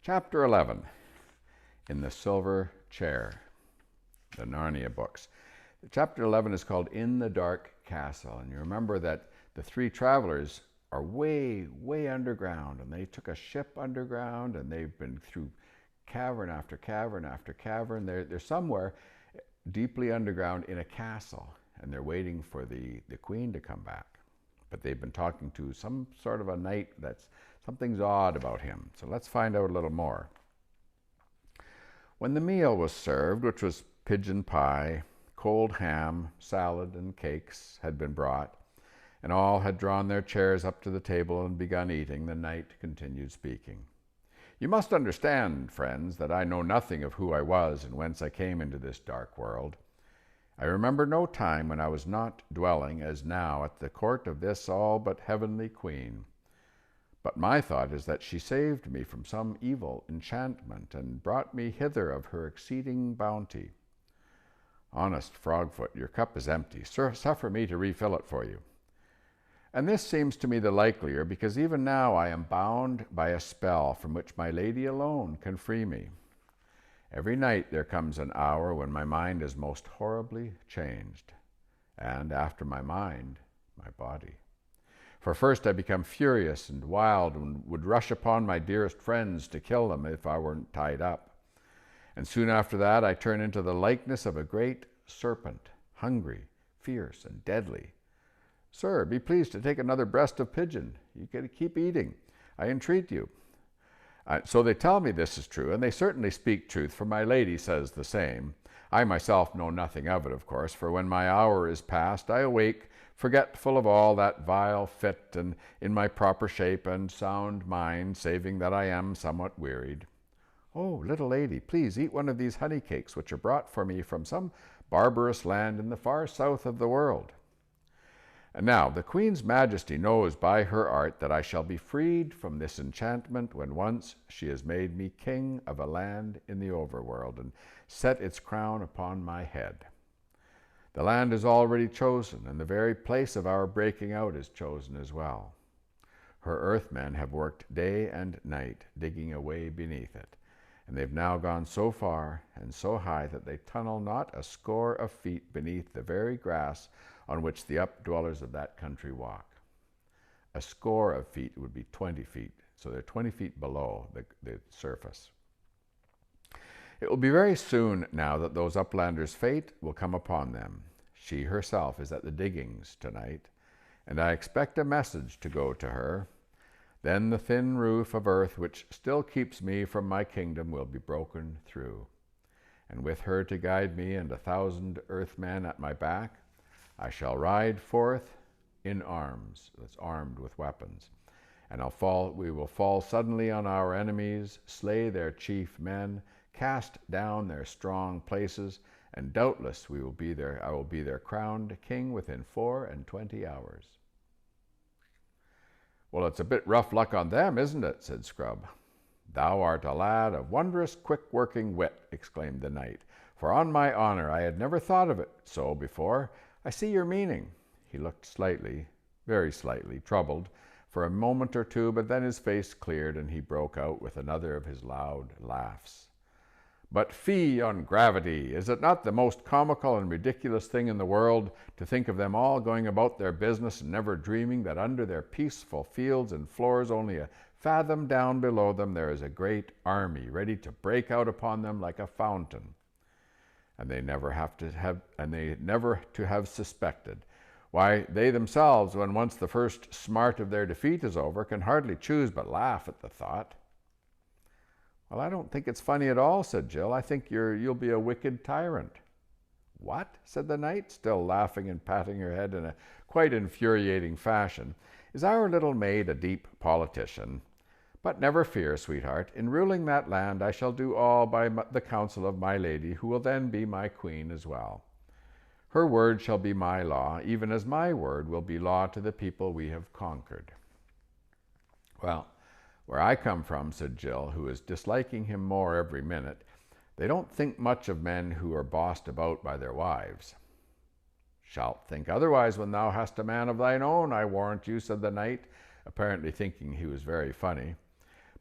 Chapter 11, In the Silver Chair, the Narnia books. Chapter 11 is called In the Dark Castle, and you remember that the three travelers are way, way underground, and they took a ship underground, and they've been through cavern after cavern after cavern. They're somewhere deeply underground in a castle, and they're waiting for the queen to come back. But they've been talking to some sort of a knight that's something's odd about him. So let's find out a little more. When the meal was served, which was pigeon pie, cold ham, salad, and cakes had been brought, and all had drawn their chairs up to the table and begun eating, the knight continued speaking. You must understand, friends, that I know nothing of who I was and whence I came into this dark world. I remember no time when I was not dwelling, as now, at the court of this all but heavenly queen. But my thought is that she saved me from some evil enchantment and brought me hither of her exceeding bounty. Honest Frogfoot, your cup is empty. Suffer me to refill it for you. And this seems to me the likelier, because even now I am bound by a spell from which my lady alone can free me. Every night there comes an hour when my mind is most horribly changed, and after my mind, my body. For first I become furious and wild and would rush upon my dearest friends to kill them if I weren't tied up. And soon after that I turn into the likeness of a great serpent, hungry, fierce, and deadly. Sir, be pleased to take another breast of pigeon. You can keep eating, I entreat you. So they tell me this is true, and they certainly speak truth, for my lady says the same. I myself know nothing of it, of course, for when my hour is past, I awake, forgetful of all that vile fit, and in my proper shape and sound mind, saving that I am somewhat wearied. Oh, little lady, please eat one of these honey cakes, which are brought for me from some barbarous land in the far south of the world. And now the Queen's Majesty knows by her art that I shall be freed from this enchantment when once she has made me king of a land in the overworld and set its crown upon my head. The land is already chosen, and the very place of our breaking out is chosen as well. Her earthmen have worked day and night, digging a way beneath it, and they've now gone so far and so high that they tunnel not a score of feet beneath the very grass on which the updwellers of that country walk. A score of feet would be 20 feet, so they're 20 feet below the surface. It will be very soon now that those uplanders' fate will come upon them. She herself is at the diggings tonight, and I expect a message to go to her. Then the thin roof of earth which still keeps me from my kingdom will be broken through. And with her to guide me and 1,000 earthmen at my back, I shall ride forth in arms, that's armed with weapons, and we will fall suddenly on our enemies, slay their chief men, cast down their strong places, and doubtless I will be their crowned king within 24 hours. Well, it's a bit rough luck on them, isn't it? Said Scrub. Thou art a lad of wondrous quick-working wit, exclaimed the knight, for on my honor I had never thought of it so before. I see your meaning. He looked slightly, very slightly, troubled for a moment or two, but then his face cleared and he broke out with another of his loud laughs. But fie on gravity! Is it not the most comical and ridiculous thing in the world to think of them all going about their business and never dreaming that under their peaceful fields and floors only a fathom down below them there is a great army ready to break out upon them like a fountain? And they never to have suspected. Why, they themselves, when once the first smart of their defeat is over, can hardly choose but laugh at the thought. Well, I don't think it's funny at all, said Jill. I think you'll be a wicked tyrant. What? Said the knight, still laughing and patting her head in a quite infuriating fashion. Is our little maid a deep politician? But never fear, sweetheart. In ruling that land, I shall do all by the counsel of my lady, who will then be my queen as well. Her word shall be my law, even as my word will be law to the people we have conquered. Well, where I come from, said Jill, who is disliking him more every minute, they don't think much of men who are bossed about by their wives. Shalt think otherwise when thou hast a man of thine own, I warrant you, said the knight, apparently thinking he was very funny.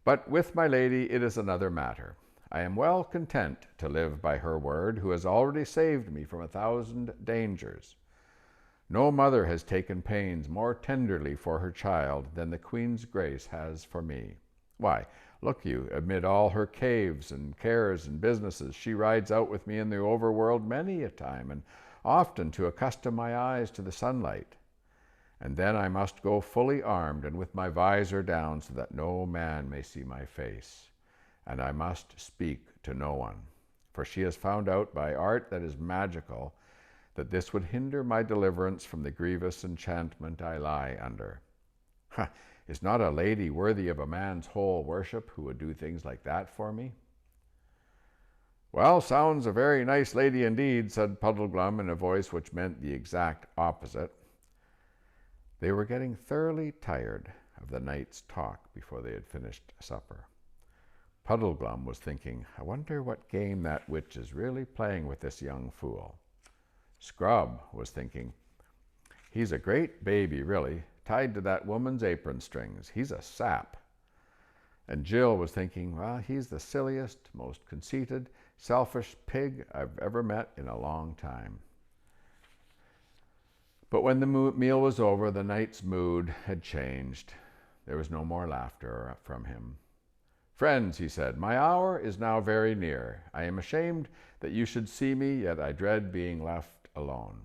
But with my lady it is another matter. I am well content to live by her word, who has already saved me from 1,000 dangers. No mother has taken pains more tenderly for her child than the Queen's grace has for me. Why, look you, amid all her caves and cares and businesses, she rides out with me in the overworld many a time, and often to accustom my eyes to the sunlight. And then I must go fully armed and with my visor down so that no man may see my face. And I must speak to no one, for she has found out by art that is magical that this would hinder my deliverance from the grievous enchantment I lie under. Ha! Is not a lady worthy of a man's whole worship who would do things like that for me? Well, sounds a very nice lady indeed, said Puddleglum in a voice which meant the exact opposite. They were getting thoroughly tired of the night's talk before they had finished supper. Puddleglum was thinking, I wonder what game that witch is really playing with this young fool. Scrub was thinking, he's a great baby, really, tied to that woman's apron strings. He's a sap. And Jill was thinking, well, he's the silliest, most conceited, selfish pig I've ever met in a long time. But when the meal was over, the knight's mood had changed. There was no more laughter from him. Friends, he said, my hour is now very near. I am ashamed that you should see me, yet I dread being left alone.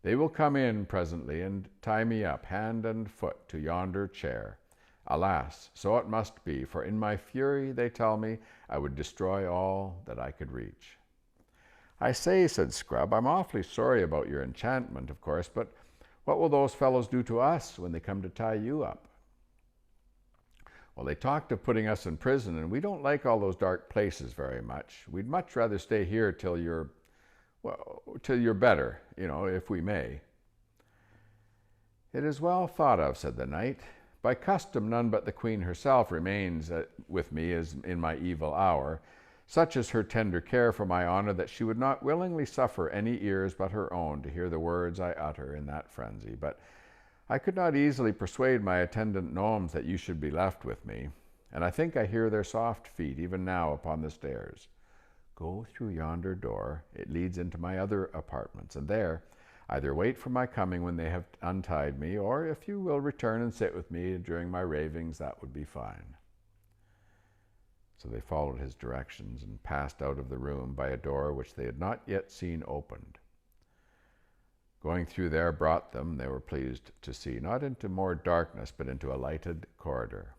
They will come in presently and tie me up hand and foot to yonder chair. Alas, so it must be, for in my fury, they tell me, I would destroy all that I could reach. I say, said Scrub, I'm awfully sorry about your enchantment, of course, but what will those fellows do to us when they come to tie you up? Well, they talked of putting us in prison, and we don't like all those dark places very much. We'd much rather stay here till you're better, if we may. It is well thought of, said the knight. By custom, none but the Queen herself remains with me as in my evil hour. Such is her tender care for my honor that she would not willingly suffer any ears but her own to hear the words I utter in that frenzy. But I could not easily persuade my attendant gnomes that you should be left with me, and I think I hear their soft feet even now upon the stairs. Go through yonder door, it leads into my other apartments, and there either wait for my coming when they have untied me, or if you will return and sit with me during my ravings, that would be fine. So they followed his directions and passed out of the room by a door which they had not yet seen opened. Going through there brought them, they were pleased to see, not into more darkness, but into a lighted corridor.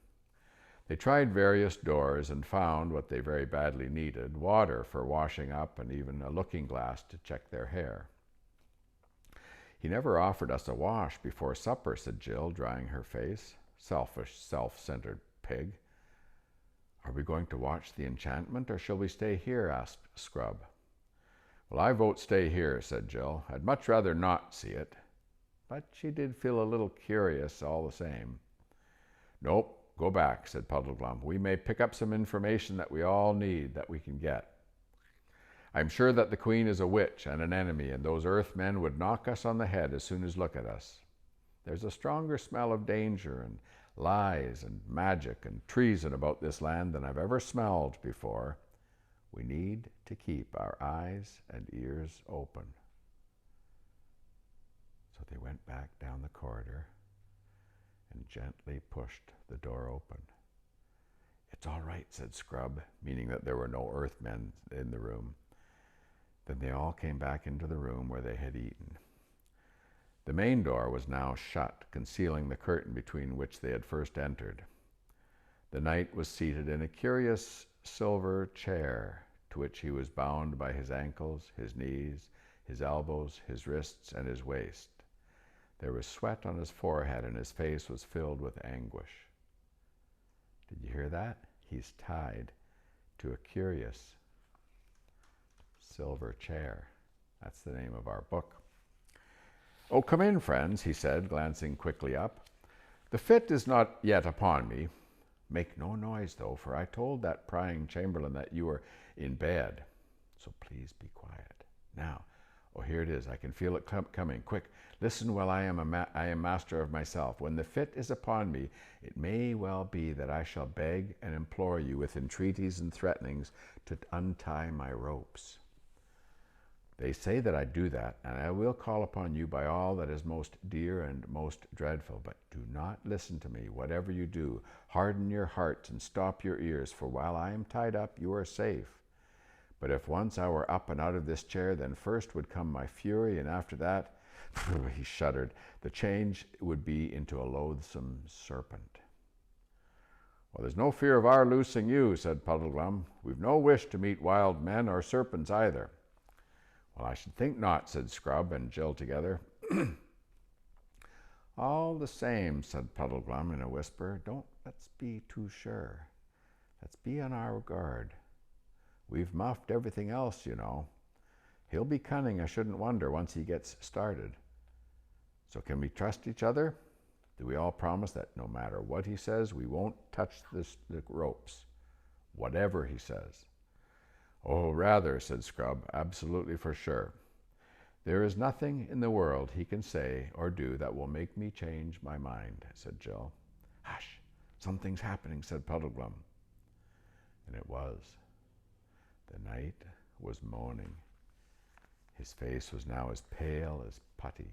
They tried various doors and found what they very badly needed, water for washing up and even a looking glass to check their hair. He never offered us a wash before supper, said Jill, drying her face. Selfish, self-centered pig. Are we going to watch the enchantment, or shall we stay here? Asked Scrub. Well, I vote stay here, said Jill. I'd much rather not see it. But she did feel a little curious all the same. Nope, go back, said Puddleglum. We may pick up some information that we all need, that we can get. I'm sure that the Queen is a witch and an enemy, and those Earthmen would knock us on the head as soon as look at us. There's a stronger smell of danger and lies and magic and treason about this land than I've ever smelled before. We need to keep our eyes and ears open. So they went back down the corridor and gently pushed the door open. It's all right, said Scrub, meaning that there were no Earthmen in the room. Then they all came back into the room where they had eaten. The main door was now shut, concealing the curtain between which they had first entered. The knight was seated in a curious silver chair, to which he was bound by his ankles, his knees, his elbows, his wrists, and his waist. There was sweat on his forehead, and his face was filled with anguish. Did you hear that? He's tied to a curious silver chair. That's the name of our book. Oh, come in, friends, he said, glancing quickly up. The fit is not yet upon me. Make no noise, though, for I told that prying chamberlain that you were in bed. So please be quiet. Now, Oh, here it is. I can feel it coming. Quick, listen while I am master of myself. When the fit is upon me, it may well be that I shall beg and implore you with entreaties and threatenings to untie my ropes. They say that I do that, and I will call upon you by all that is most dear and most dreadful. But do not listen to me, whatever you do. Harden your hearts and stop your ears, for while I am tied up, you are safe. But if once I were up and out of this chair, then first would come my fury, and after that, he shuddered, the change would be into a loathsome serpent. Well, there's no fear of our loosing you, said Puddleglum. We've no wish to meet wild men or serpents either. Well, I should think not, said Scrub and Jill together. All the same, said Puddleglum in a whisper, don't let's be too sure. Let's be on our guard. We've muffed everything else, you know. He'll be cunning, I shouldn't wonder, once he gets started. So can we trust each other? Do we all promise that no matter what he says, we won't touch the ropes, whatever he says? Oh, rather, said Scrub, absolutely for sure. There is nothing in the world he can say or do that will make me change my mind, said Jill. Hush, something's happening, said Puddleglum. And it was. The knight was moaning. His face was now as pale as putty,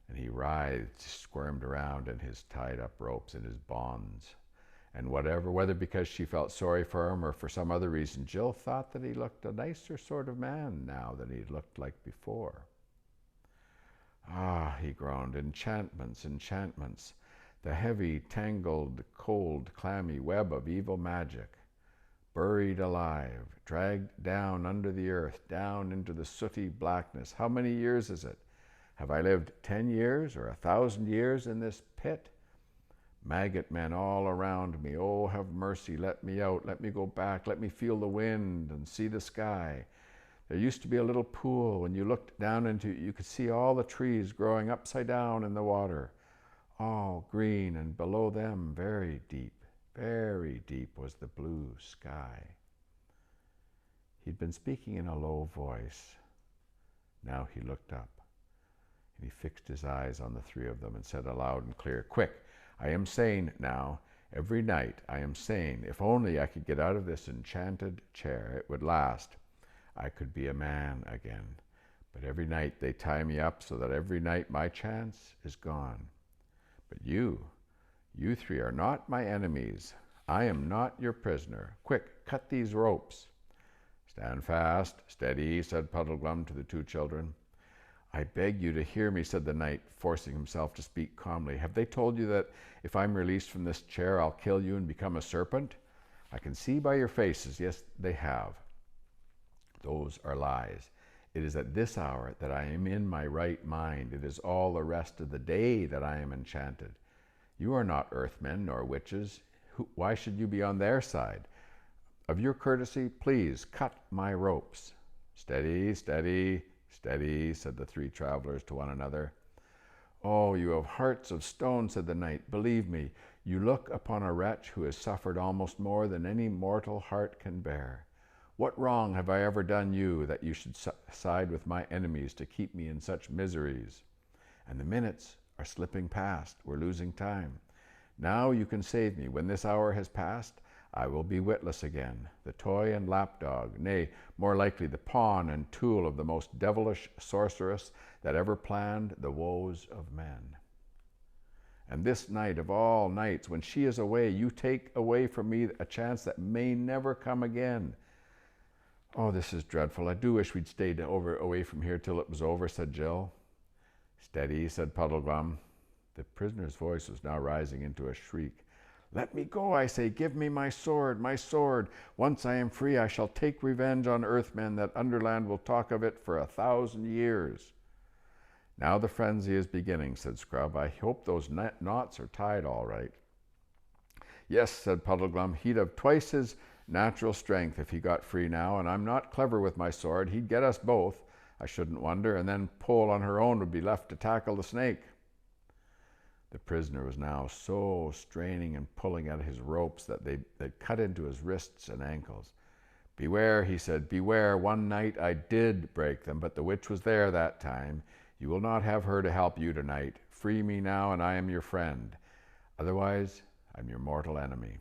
and he writhed, squirmed around in his tied-up ropes and his bonds. And whether because she felt sorry for him or for some other reason, Jill thought that he looked a nicer sort of man now than he looked like before. Ah, he groaned, enchantments, enchantments, the heavy, tangled, cold, clammy web of evil magic. Buried alive, dragged down under the earth, down into the sooty blackness. How many years is it? Have I lived 10 years or 1,000 years in this pit? Maggot men all around me. Oh, have mercy, let me out, let me go back, let me feel the wind and see the sky. There used to be a little pool. When you looked down into it, you could see all the trees growing upside down in the water, all green, and below them, very deep, was the blue sky. He'd been speaking in a low voice. Now he looked up, and he fixed his eyes on the three of them and said aloud and clear, quick, I am sane now. Every night I am sane. If only I could get out of this enchanted chair, it would last. I could be a man again. But every night they tie me up so that every night my chance is gone. But you three are not my enemies. I am not your prisoner. Quick, cut these ropes. Stand fast, steady, said Puddleglum to the two children. I beg you to hear me, said the knight, forcing himself to speak calmly. Have they told you that if I'm released from this chair, I'll kill you and become a serpent? I can see by your faces, yes, they have. Those are lies. It is at this hour that I am in my right mind. It is all the rest of the day that I am enchanted. You are not earthmen nor witches. Why should you be on their side? Of your courtesy, please cut my ropes. Steady, steady, steady, said the three travelers to one another. Oh, you have hearts of stone, said the knight. Believe me, you look upon a wretch who has suffered almost more than any mortal heart can bear. What wrong have I ever done you that you should side with my enemies to keep me in such miseries? And the minutes are slipping past. We're losing time. Now you can save me. When this hour has passed, I will be witless again, the toy and lapdog, nay, more likely the pawn and tool of the most devilish sorceress that ever planned the woes of men. And this night of all nights, when she is away, you take away from me a chance that may never come again. Oh, this is dreadful. I do wish we'd stayed away from here till it was over, said Jill. Steady, said Puddleglum. The prisoner's voice was now rising into a shriek. Let me go, I say. Give me my sword, my sword. Once I am free, I shall take revenge on earthmen that Underland will talk of it for 1,000 years. Now the frenzy is beginning, said Scrub. I hope those knots are tied all right. Yes, said Puddleglum. He'd have twice his natural strength if he got free now, and I'm not clever with my sword. He'd get us both, I shouldn't wonder, and then Pole on her own would be left to tackle the snake. The prisoner was now so straining and pulling at his ropes that they cut into his wrists and ankles. Beware, he said, beware. One night I did break them, but the witch was there that time. You will not have her to help you tonight. Free me now, and I am your friend. Otherwise, I'm your mortal enemy.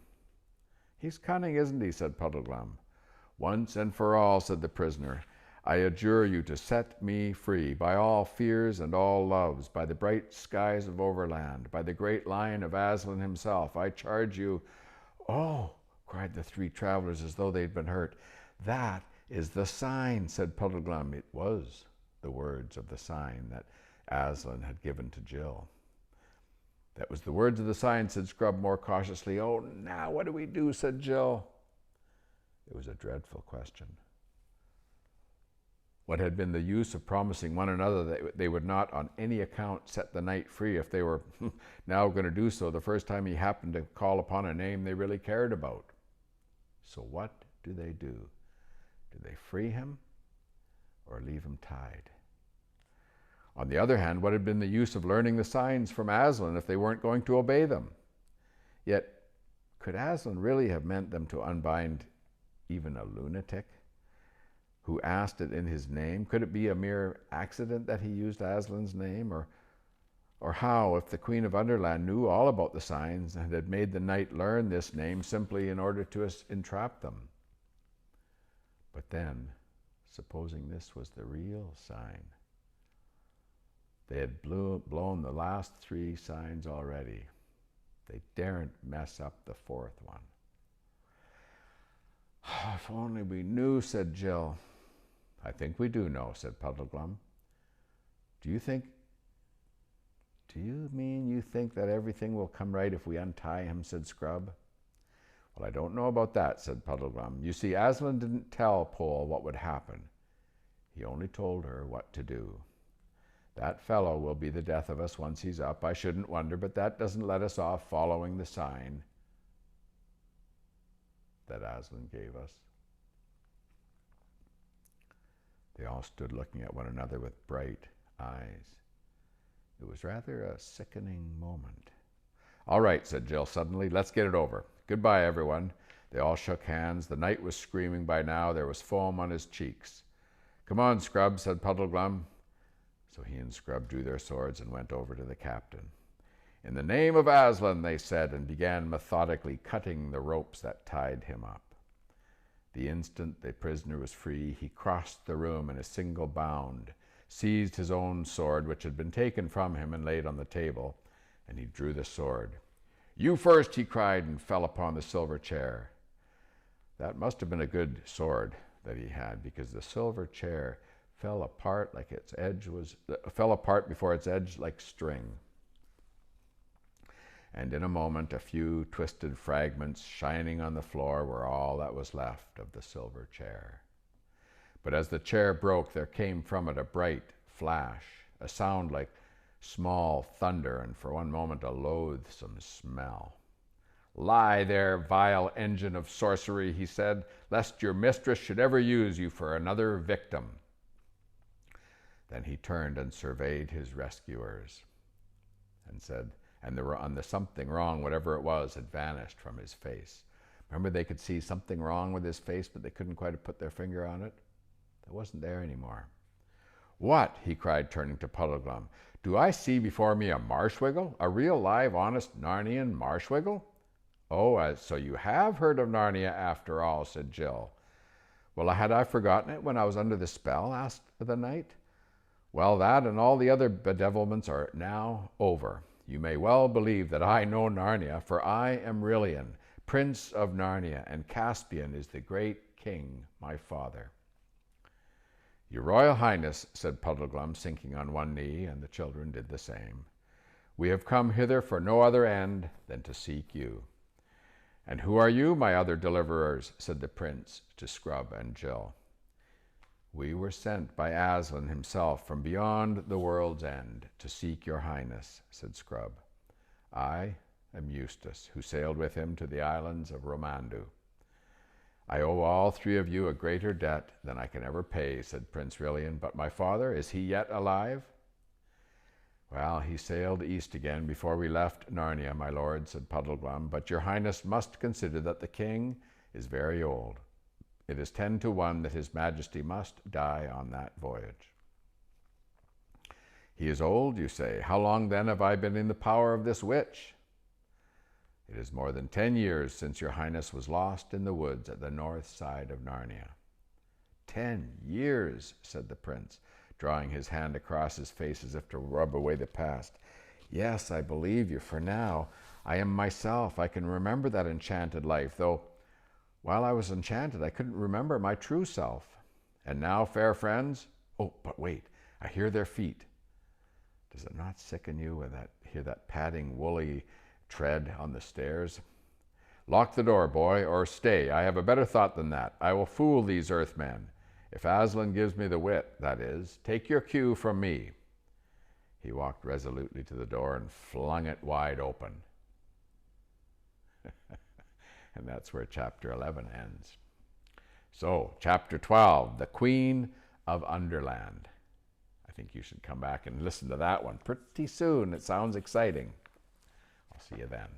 He's cunning, isn't he? Said Puddleglum. Once and for all, said the prisoner, I adjure you to set me free by all fears and all loves, by the bright skies of Overland, by the great lion of Aslan himself. I charge you. Oh, cried the three travelers as though they'd been hurt. That is the sign, said Puddleglum. It was the words of the sign that Aslan had given to Jill. That was the words of the sign, said Scrub more cautiously. Oh, now what do we do, said Jill. It was a dreadful question. What had been the use of promising one another that they would not on any account set the knight free if they were now going to do so the first time he happened to call upon a name they really cared about? So what do? Do they free him or leave him tied? On the other hand, what had been the use of learning the signs from Aslan if they weren't going to obey them? Yet, could Aslan really have meant them to unbind even a lunatic who asked it in his name? Could it be a mere accident that he used Aslan's name? Or how, if the Queen of Underland knew all about the signs and had made the knight learn this name simply in order to entrap them? But then, supposing this was the real sign, they had blown the last three signs already. They daren't mess up the fourth one. If only we knew, said Jill. I think we do know, said Puddleglum. Do you mean you think that everything will come right if we untie him, said Scrub. Well, I don't know about that, said Puddleglum. You see, Aslan didn't tell Pole what would happen. He only told her what to do. That fellow will be the death of us once he's up. I shouldn't wonder, but that doesn't let us off following the sign that Aslan gave us. They all stood looking at one another with bright eyes. It was rather a sickening moment. All right, said Jill suddenly, let's get it over. Goodbye, everyone. They all shook hands. The knight was screaming by now. There was foam on his cheeks. Come on, Scrub, said Puddleglum. So he and Scrub drew their swords and went over to the captain. In the name of Aslan, they said, and began methodically cutting the ropes that tied him up. The instant the prisoner was free, he crossed the room in a single bound, seized his own sword, which had been taken from him and laid on the table, and he drew the sword. You first, he cried, and fell upon the silver chair. That must have been a good sword that he had, because the silver chair fell apart before its edge like string. And in a moment, a few twisted fragments shining on the floor were all that was left of the silver chair. But as the chair broke, there came from it a bright flash, a sound like small thunder, and for one moment a loathsome smell. Lie there, vile engine of sorcery, he said, lest your mistress should ever use you for another victim. Then he turned and surveyed his rescuers and said, and the something wrong, whatever it was, had vanished from his face. Remember, they could see something wrong with his face, but they couldn't quite put their finger on it? It wasn't there anymore. What? He cried, turning to Puddleglum. Do I see before me a marshwiggle? A real, live, honest Narnian marshwiggle? Oh, so you have heard of Narnia after all, said Jill. Well, had I forgotten it when I was under the spell? Asked the knight. Well, that and all the other bedevilments are now over. You may well believe that I know Narnia, for I am Rilian, Prince of Narnia, and Caspian is the great king, my father. Your Royal Highness, said Puddleglum, sinking on one knee, and the children did the same. We have come hither for no other end than to seek you. And who are you, my other deliverers? Said the prince to Scrub and Jill. We were sent by Aslan himself from beyond the world's end to seek your highness, said Scrub. I am Eustace, who sailed with him to the islands of Romandu. I owe all three of you a greater debt than I can ever pay, said Prince Rilian. But my father, is he yet alive? Well, he sailed east again before we left Narnia, my lord, said Puddleglum. But your highness must consider that the king is very old. It is 10 to 1 that His Majesty must die on that voyage. He is old, you say. How long then have I been in the power of this witch? It is more than 10 years since your Highness was lost in the woods at the north side of Narnia. 10 years, said the prince, drawing his hand across his face as if to rub away the past. Yes, I believe you, for now I am myself. I can remember that enchanted life, though while I was enchanted, I couldn't remember my true self. And now, fair friends, oh, but wait, I hear their feet. Does it not sicken you when hear that padding, woolly tread on the stairs? Lock the door, boy, or stay. I have a better thought than that. I will fool these earthmen. If Aslan gives me the wit, that is, take your cue from me. He walked resolutely to the door and flung it wide open. And that's where chapter 11 ends. So, chapter 12, The Queen of Underland. I think you should come back and listen to that one pretty soon. It sounds exciting. I'll see you then.